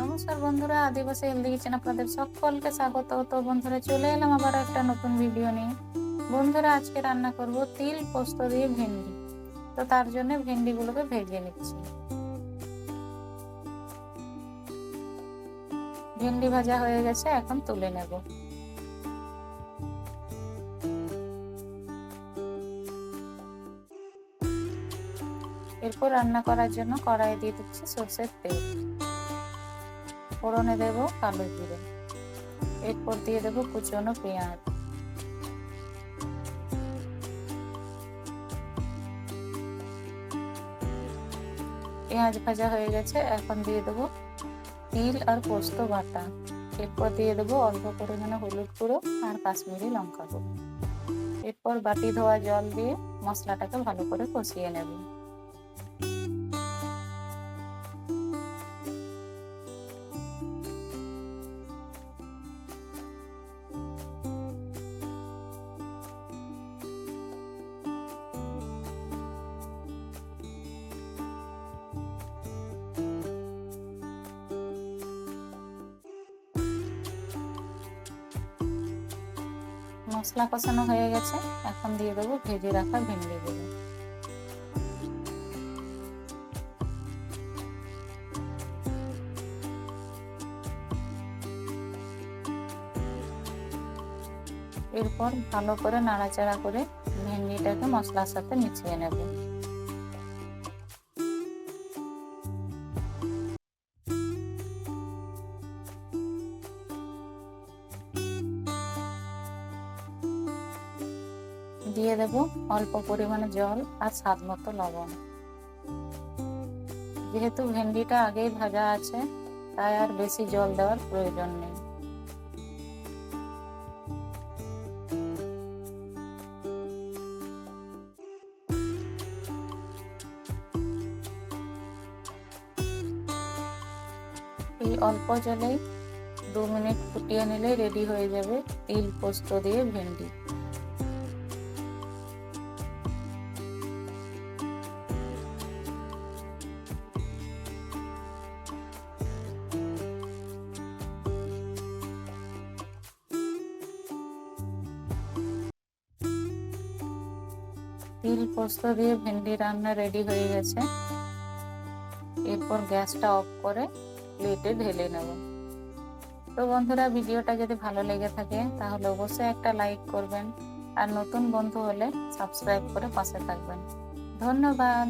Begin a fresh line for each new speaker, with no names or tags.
নমস্কার বন্ধুরা, আদিবাসী healthy kitchen আপনাদের সকলকে স্বাগত। তো বন্ধুরা, চলে এলাম আবার একটা নতুন ভিডিও নিয়ে। বন্ধুরা, আজকে রান্না করব তিল পোস্ত দিয়ে ভেন্ডি। তো তার জন্য ভেন্ডিগুলোকে ভেজে নিচ্ছি। ভেন্ডি ভাজা হয়ে গেছে, এখন তুলে নেব। এরপর রান্না করার জন্য কড়াই দিয়ে দিচ্ছি সরষের তেল। ফোড়নে দেব কালো জিরে। এরপর দিয়ে দেব কুচনো পেঁয়াজ। পেঁয়াজ ভাজা হয়ে গেছে, এখন দিয়ে দেবো তিল আর পোস্ত বাটা। এরপর দিয়ে দেবো অল্প পরিমাণে হলুদ গুঁড়ো আর কাশ্মীরি লঙ্কা গুঁড়ো। এরপর বাটি ধোয়া জল দিয়ে মশলাটাকে ভালো করে কষিয়ে নেব। মশলা কষানো হয়ে গেছে, এখন দিয়ে দেবো ভেজে রাখা ভেন্ডিগুলো। এরপর ভালো করে নাড়াচাড়া করে ভেন্ডিটাকে মশলার সাথে মিশিয়ে নেব। দিয়ে দেব অল্প পরিমাণে জল আর স্বাদ মতো লবণ। যেহেতু ভেন্ডিটা আগেই ভাজা আছে, তাই আর বেশি জল দেওয়ার প্রয়োজন নেই। এই অল্প জলেই 2 মিনিট ফুটিয়ে নিলে রেডি হয়ে যাবে তিল পোস্ত দিয়ে ভেন্ডি। তিল পোস্ত দিয়ে ভেন্ডি রান্না রেডি হয়ে গেছে। এরপর গ্যাসটা অফ করে প্লেটে ঢেলে নেব। তো বন্ধুরা, ভিডিওটা যদি ভালো লেগে থাকে তাহলে অবশ্যই একটা লাইক করবেন, আর নতুন বন্ধু হলে সাবস্ক্রাইব করে পাশে থাকবেন। ধন্যবাদ।